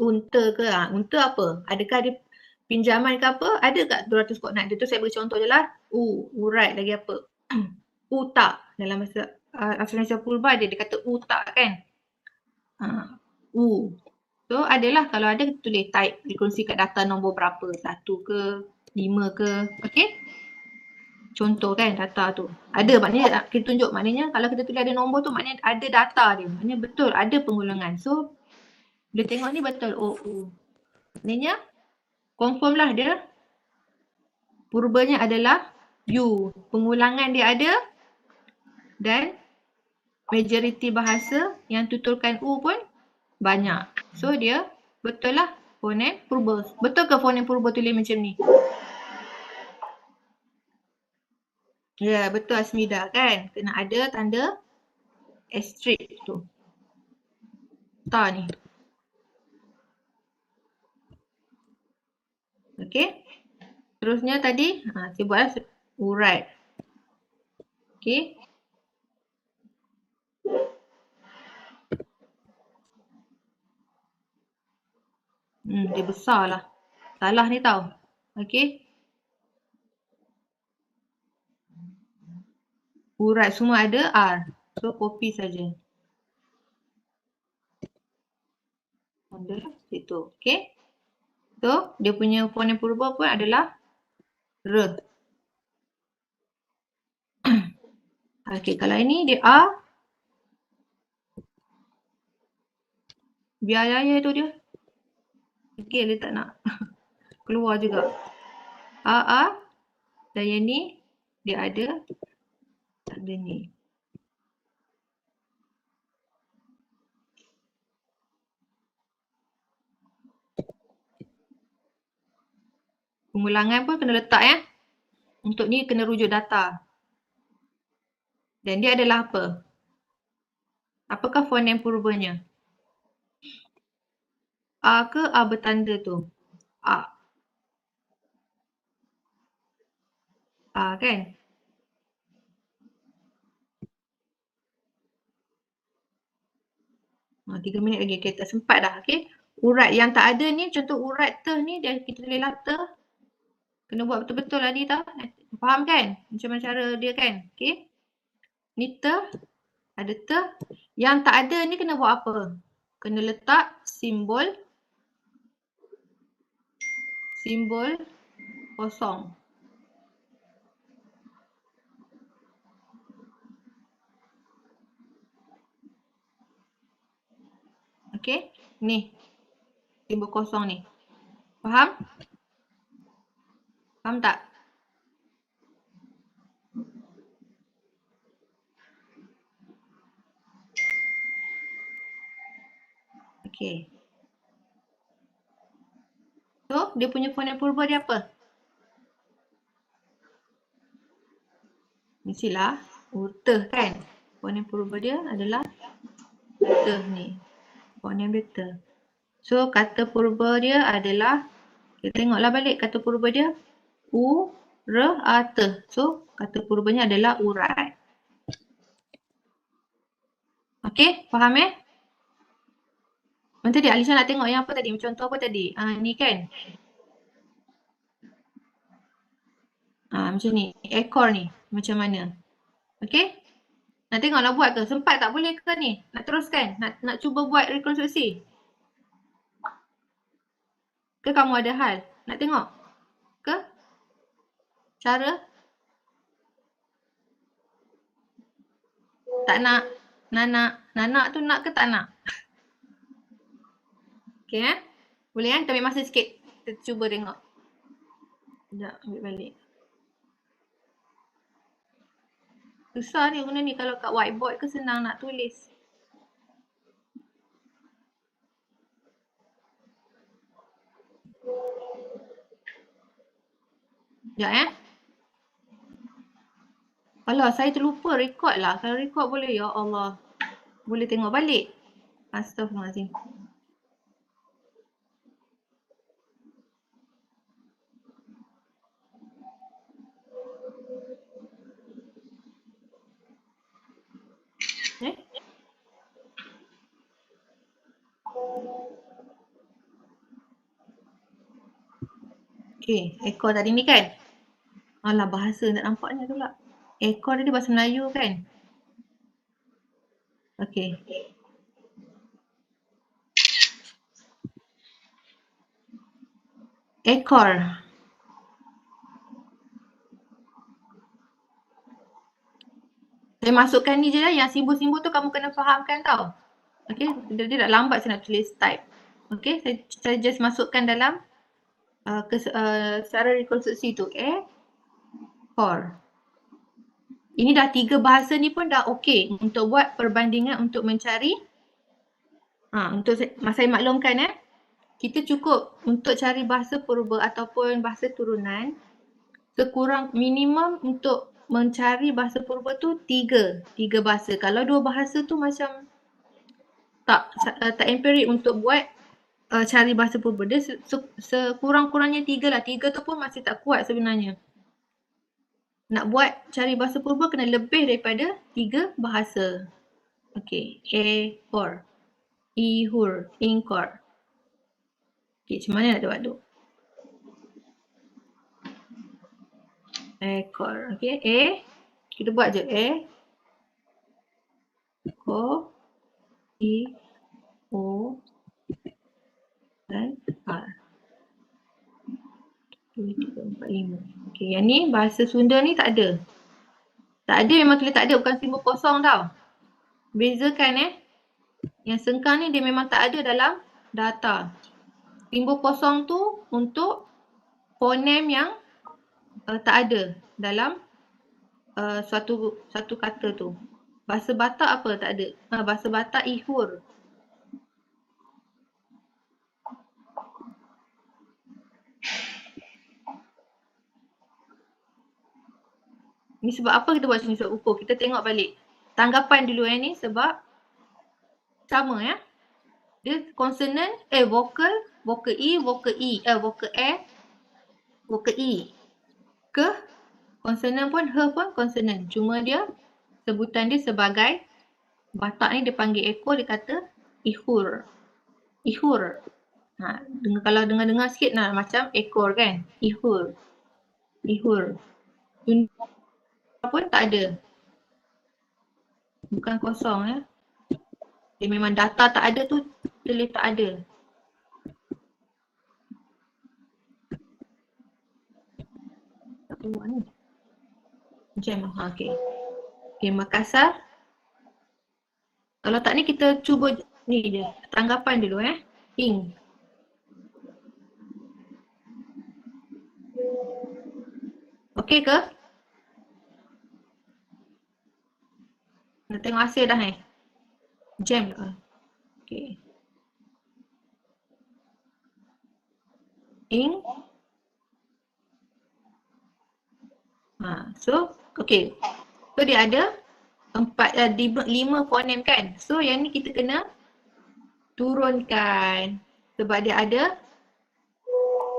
unta ke. Unta apa? Adakah dia pinjaman ke apa? Ada kat 200 koordinat dia tu. Saya beri contoh je lah. Urat lagi apa? Utak. Dalam bahasa Aksara Purba dia kata utak kan. U. So adalah kalau ada kita tulis type rekursi kat data nombor berapa. 1 ke, 5 ke. Okey. Contoh kan data tu. Ada maknanya kita tunjuk maknanya kalau kita tulis ada nombor tu maknanya ada data dia. Maknanya betul ada pengulangan. So dia tengok ni betul. Maknanya confirm lah dia purbanya adalah U. Pengulangan dia ada dan majoriti bahasa yang tuturkan U pun banyak. So dia betul lah fonem purba. Betul ke fonem purba tulis macam ni? Ya, betul Asmida kan? Kena ada tanda asterisk tu. Ta ni. Okey. Terusnya tadi, saya buatlah urat. Okey. Dia besar lah. Salah ni tau. Okey. Urat semua ada R. So, copy saja. Ada situ. Okey. So, dia punya fonem purba pun adalah R. Okey, kalau ini dia A. Biaya tu dia. Okey, dia tak nak keluar juga. A. Dan yang ni, dia ada tanda ni. Pengulangan pun kena letak ya. Untuk ni kena rujuk data. Dan dia adalah apa? Apakah fonem purbanya? A ke A bertanda tu? A. A kan? Ha, 3 minit lagi. Okay, tak sempat dah. Okay. Urat yang tak ada ni, contoh urat te ni, dia kita tulis lah te. Kena buat betul-betul lah ni tau. Faham kan? Macam mana cara dia kan? Okay. Ni te. Ada te. Yang tak ada ni kena buat apa? Kena letak simbol kosong. Okey, ni simbol kosong ni. Faham? Faham tak? Okey. So, dia punya fonem purba dia apa? Mestilah urteh kan? Fonem purba dia adalah urteh ni. Fonem dia te. So, kata purba dia adalah, kita tengoklah balik kata purba dia. U, re, a, te. So, kata purbanya adalah urat. Okey, faham Macam tadi Alisha nak tengok yang apa tadi? Contoh apa tadi? Ni kan? Macam ni. Ekor ni. Macam mana? Okey? Nak tengok nak buat ke? Sempat tak boleh ke ni? Nak teruskan? Nak cuba buat rekonstruksi? Ke kamu ada hal? Nak tengok? Ke? Cara? Tak nak? Nak tu nak ke tak nak? Okey Boleh Kita ambil masa sikit. Kita cuba tengok. Sekejap ambil balik. Susah ni guna ni kalau kat whiteboard ke senang nak tulis. Sekejap Alah, saya terlupa rekod lah. Kalau rekod boleh, ya Allah. Boleh tengok balik. Astaghfirullahaladzim. Okey, ekor tadi ni kan? Alah, bahasa tak nampaknya pula. Ekor tadi bahasa Melayu kan? Okey. Ekor. Saya masukkan ni je lah. Yang simbol-simbol tu kamu kena fahamkan tau. Okey, dia dah lambat saya nak tulis type. Okey, saya just masukkan dalam secara rekonstruksi tu. Ekor. Ini dah 3 bahasa ni pun dah okey untuk buat perbandingan untuk mencari. Untuk saya maklumkan kita cukup untuk cari bahasa purba ataupun bahasa turunan. Sekurang minimum untuk mencari bahasa purba tu 3 bahasa. Kalau 2 bahasa tu macam tak empirik untuk buat cari bahasa purba. Dia sekurang-kurangnya 3 lah. 3 tu pun masih tak kuat sebenarnya. Nak buat cari bahasa purba kena lebih daripada 3 bahasa. Okey, ekor, ihur, ingkor. Okey, macam mana nak buat tu? Ekor. Okey, kita buat je. Ko, I, O, dan R. 2, 3, 4, 5. Okey, yang ni bahasa Sunda ni tak ada. Tak ada memang kita tak ada, bukan simbol kosong tau. Bezakan Yang sengkang ni dia memang tak ada dalam data. Simbol kosong tu untuk fonem yang tak ada dalam suatu kata tu. Bahasa Batak apa? Tak ada. Bahasa Batak ihur. Ni sebab apa kita buat sini? Sebab ukur. Kita tengok balik. Tanggapan dulu ni sebab sama Dia konsonan, vokal, vokal E, vokal E, vokal E, vokal E. Ke konsonan pun, H pun konsonan. Cuma dia sebutan dia sebagai Batak ni dia panggil ekor, dia kata ihur. Ihur. Kalau dengar-dengar sikit macam ekor kan? Ihur. Ihur. Sunda pun tak ada. Bukan kosong Dia memang data tak ada tu, tulis tak ada. Tak keluar ni. Macam okey. Okey, Makassar. Kalau tak ni kita cuba Ni je, tanggapan dulu ing. Okey ke? Nak tengok hasil dah Jam ke? Okey. Ing. So, okey. So dia ada 5 fonem kan? So yang ni kita kena turunkan. Sebab dia ada,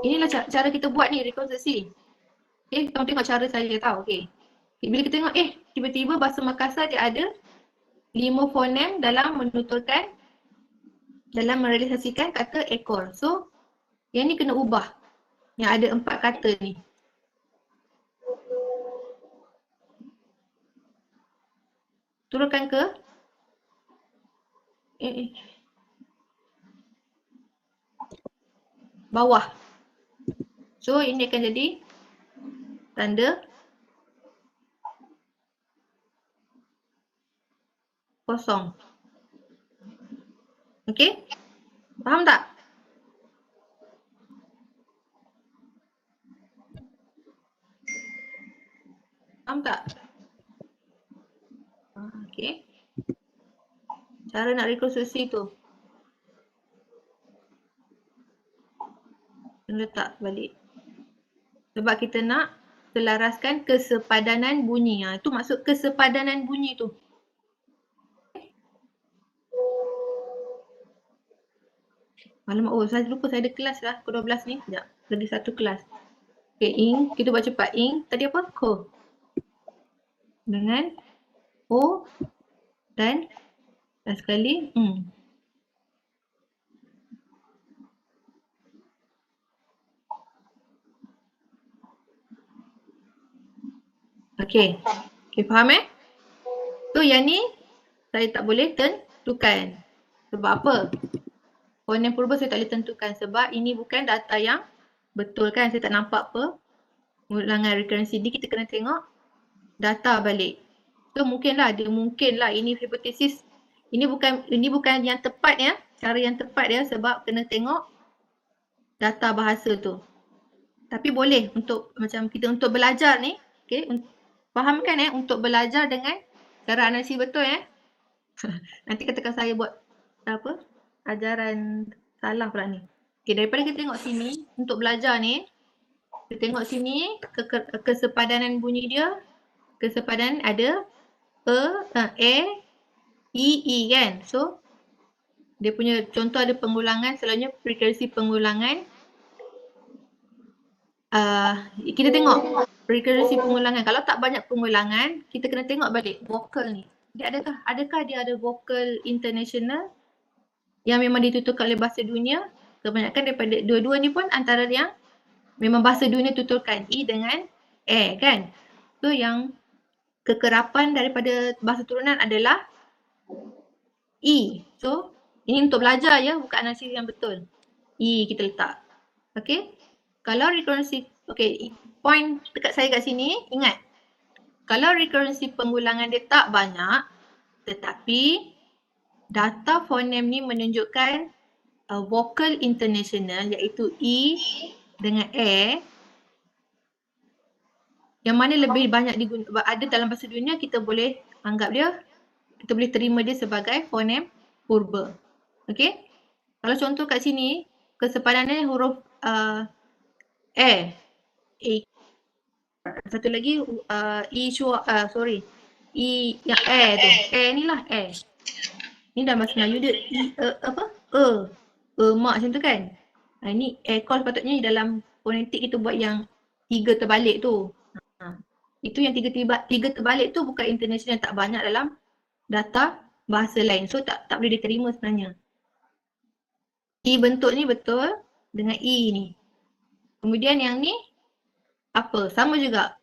inilah cara kita buat ni rekonstruksi. Kamu tengok cara saya tau. Okey. Bila kita tengok tiba-tiba bahasa Makassar dia ada 5 fonem dalam menuturkan, dalam merealisasikan kata ekor. So yang ni kena ubah. Yang ada 4 kata ni. Turunkan ke bawah. So ini akan jadi tanda kosong. Okey? Faham tak? Faham tak? Okey. Cara nak rekonstruksi tu. Letak balik. Sebab kita nak selaraskan kesepadanan bunyi. Itu maksud kesepadanan bunyi tu. Alamak, saya lupa saya ada kelas lah pukul 12 ni. Sekejap, lagi satu kelas. Okay, ing. Kita buat cepat. Ing. Tadi apa? Ko. Dengan O dan sekali Okay. Okay, faham So yang ni saya tak boleh tentukan. Sebab apa? Fonem purba saya tak boleh tentukan sebab ini bukan data yang betul kan. Saya tak nampak apa ulangan recurrency ni. Kita kena tengok data balik. So mungkinlah, ini hipotesis. Ini bukan yang tepat cara yang tepat sebab kena tengok data bahasa tu. Tapi boleh untuk macam kita untuk belajar ni, okey, fahamkan untuk belajar dengan cara analisis betul Nanti katakan saya buat ajaran salah pula ni. Okey, daripada kita tengok sini untuk belajar ni, kita tengok sini kesepadanan bunyi dia. Kesepadanan ada E kan. So dia punya contoh ada pengulangan, selalunya frekuensi pengulangan. Kita tengok frekuensi pengulangan. Kalau tak banyak pengulangan, kita kena tengok balik vokal ni. Dia adakah dia ada vokal international yang memang dituturkan oleh bahasa dunia? Kebanyakan daripada dua-dua ni pun antara yang memang bahasa dunia tuturkan E dengan E kan. So yang kekerapan daripada bahasa turunan adalah E. So ini untuk belajar bukan analisis yang betul. E kita letak. Okay. Kalau recurrency, point dekat saya kat sini, ingat. Kalau recurrency pengulangan dia tak banyak, tetapi data fonem ni menunjukkan vocal international iaitu E dengan A, yang mana lebih banyak digunakan, ada dalam bahasa dunia, kita boleh anggap dia, kita boleh terima dia sebagai fonem purba. Okay. Kalau contoh kat sini, kesepadanannya huruf A. Satu lagi E yang A tu. A ni lah A. Ni dalam bahasa Melayu dia mak macam tu kan. Ni call sepatutnya dalam fonetik kita buat yang 3 terbalik tu. Itu yang 3 terbalik tu bukan international, tak banyak dalam data bahasa lain. So tak boleh diterima sebenarnya. E bentuk ni betul dengan E ni. Kemudian yang ni apa? Sama juga.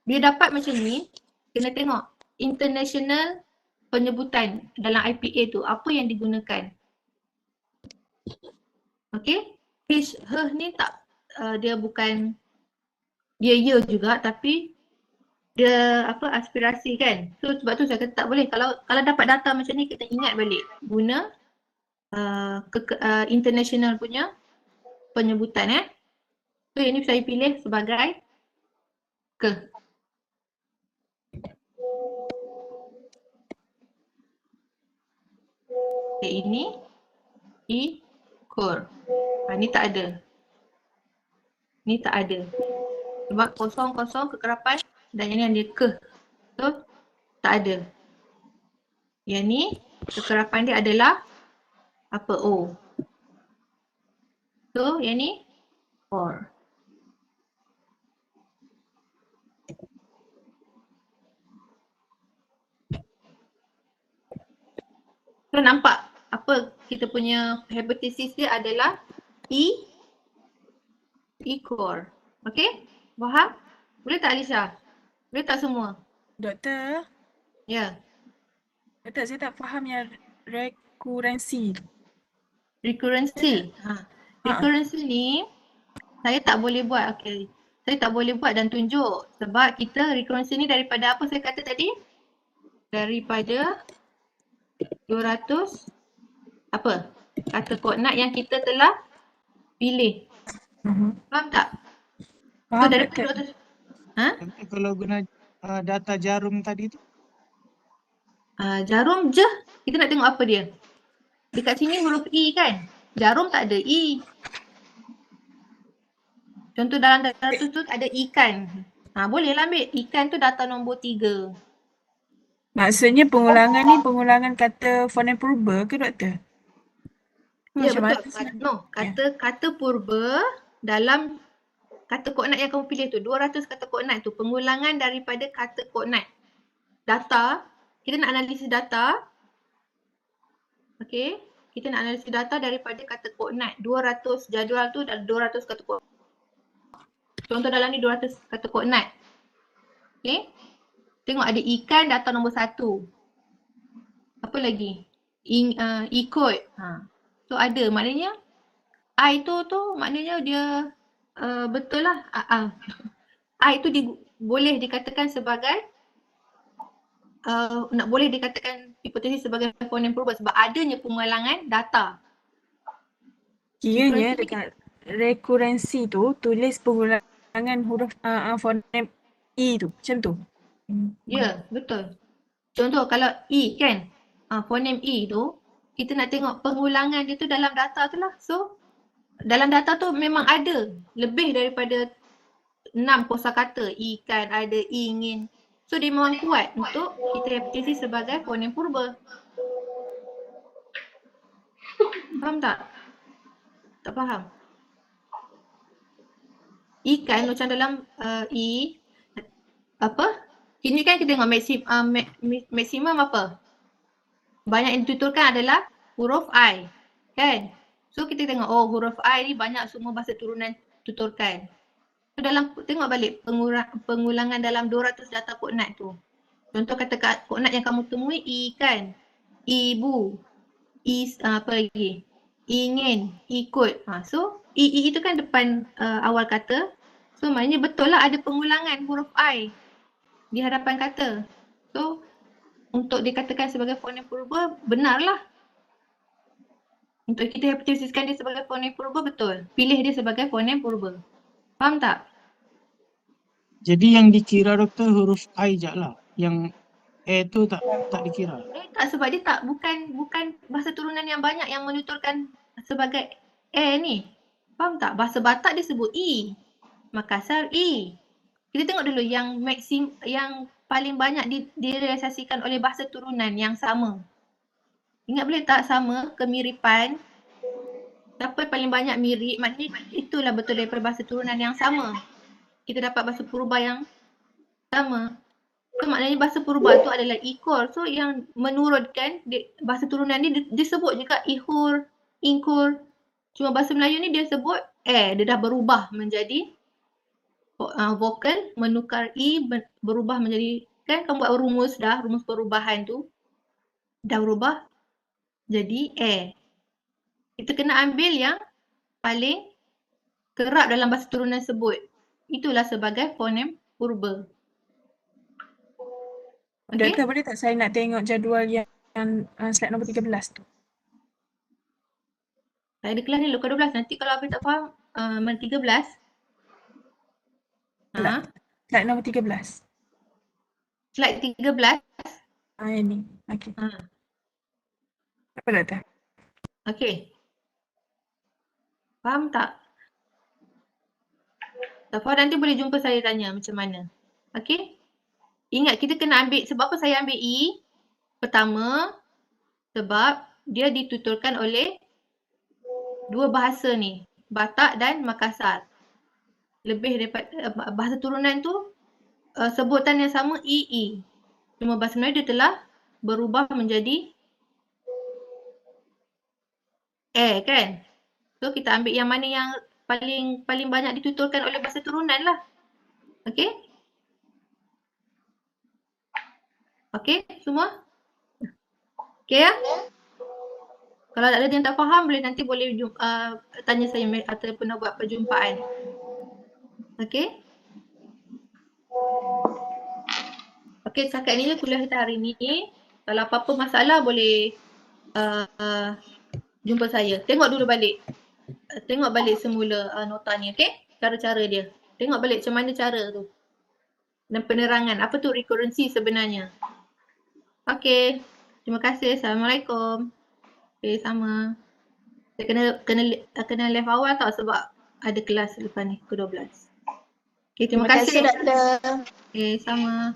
Dia dapat macam ni, kena tengok international penyebutan dalam IPA tu, apa yang digunakan. Okay. H ni tak, dia bukan, dia juga tapi dia aspirasi kan. So sebab tu saya kata tak boleh. Kalau dapat data macam ni, kita ingat balik guna international punya penyebutan So ini saya pilih sebagai ke. Okay, ini core. Ni tak ada. Ni tak ada. Sebab kosong-kosong kekerapan dan yang ni ada ke. So tak ada. Yang ni kekerapan dia adalah apa? O. So yang ni or. So nampak apa kita punya hypothesis dia adalah core. Okay? Faham? Boleh tak Alisha? Boleh tak semua? Doktor, Ya. Doktor saya tak faham yang rekurensi. Recurrency. Recurrency ni saya tak boleh buat. Okay. Saya tak boleh buat dan tunjuk sebab kita recurrency ni daripada apa saya kata tadi? Daripada 200 apa? Kata koordinat yang kita telah pilih. Faham tak? So Faham daripada doktor. 200 Doktor, kalau guna data jarum tadi tu? jarum je. Kita nak tengok apa dia. Dekat sini huruf E kan? Jarum tak ada E. Contoh dalam data tu ada ikan. Bolehlah ambil. Ikan tu data nombor 3. Maksudnya pengulangan ni pengulangan kata fonem purba ke doktor? Ya Macam betul. mana sebenarnya? No, kata purba dalam kata koordinat yang kamu pilih tu. 200 kata koordinat tu. Pengulangan daripada kata koordinat. Data. Kita nak analisis data. Okay. Kita nak analisis data daripada kata koordinat. 200 jadual tu ada 200 kata koordinat. Contoh dalam ni 200 kata koordinat. Okay. Tengok ada ikan data nombor 1. Apa lagi? Ikut. So ada. Maknanya I tu maknanya dia betul lah. I tu boleh dikatakan sebagai boleh dikatakan hipotesis sebagai fonem purba sebab adanya pengulangan data. Kiranya dekat rekurensi tu tulis pengulangan huruf fonem E tu. Macam tu. Ya, betul. Contoh kalau E kan, fonem E tu, kita nak tengok pengulangan dia tu dalam data tu lah. So, dalam data tu memang ada lebih daripada 6 kosakata. Ikan, ada ingin. So, dia memang kuat untuk kita hipotesis sebagai fonem purba. Faham tak? Tak faham? Ikan macam dalam apa? Ini kan kita tengok maksimum apa? Banyak yang dituturkan adalah huruf I. Kan? So kita tengok huruf I ni banyak semua bahasa turunan tuturkan. So dalam tengok balik pengulangan dalam 200 data koordinat tu. Contoh kata koordinat yang kamu temui ikan, ibu, apa lagi? Ingin, ikut. So itu kan depan awal kata. So maknanya betul lah ada pengulangan huruf I di hadapan kata. So untuk dikatakan sebagai fonem purba, benarlah. Untuk kita hipotesiskan dia sebagai fonem purba, betul. Pilih dia sebagai fonem purba. Faham tak? Jadi yang dikira doktor huruf I je lah. Yang E tu tak dikira. Tak, sebab dia bukan bahasa turunan yang banyak yang menuturkan sebagai ni. Faham tak? Bahasa Batak dia sebut E. Makassar E. Kita tengok dulu yang paling banyak direalisasikan oleh bahasa turunan yang sama. Ingat boleh tak sama kemiripan? Siapa paling banyak mirip? Maknanya itulah betul daripada bahasa turunan yang sama. Kita dapat bahasa purba yang sama. So maknanya bahasa purba tu adalah ikor. So yang menurunkan bahasa turunan ni disebut juga ihur, ingkur. Cuma bahasa Melayu ni dia sebut dia dah berubah menjadi vokal, menukar i berubah menjadi, kan kamu buat rumus perubahan tu dah berubah jadi kita kena ambil yang paling kerap dalam bahasa turunan sebut. Itulah sebagai fonem purba. Doktor, boleh tak saya nak tengok jadual yang slide nombor 13 tu? Tak ada kelas ni Loka 12. Nanti kalau Hafiz tak faham, mana 13? Ha? Slide nombor 13. Slide 13. Yang ni. Okey. Ha. Apa Doktor? Okey. Faham tak? Tak faham nanti boleh jumpa saya tanya macam mana. Okey? Ingat kita kena ambil, sebab apa saya ambil E? Pertama, sebab dia dituturkan oleh dua bahasa ni, Batak dan Makassar. Lebih daripada bahasa turunan tu sebutan yang sama EE. Cuma bahasa Melayu dia telah berubah menjadi kan? So kita ambil yang mana yang paling banyak dituturkan oleh bahasa turunan lah. Okey? Okey semua? Okey ya? Kalau ada yang tak faham boleh nanti boleh tanya saya ataupun nak buat perjumpaan. Okey? Okey, setakat ni je kuliah kita hari ni. Kalau apa-apa masalah boleh jumpa saya. Tengok dulu balik. Tengok balik semula nota ni, okey? Cara-cara dia. Tengok balik macam mana cara tu. Dan penerangan. Apa tu recurrency sebenarnya. Okey. Terima kasih. Assalamualaikum. Okey, sama. Saya kena live awal tau sebab ada kelas lepas ni, ke 12. Okey, terima kasih. Doktor. Okey, sama.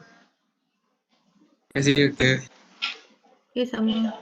Terima kasih Doktor. Okey, sama.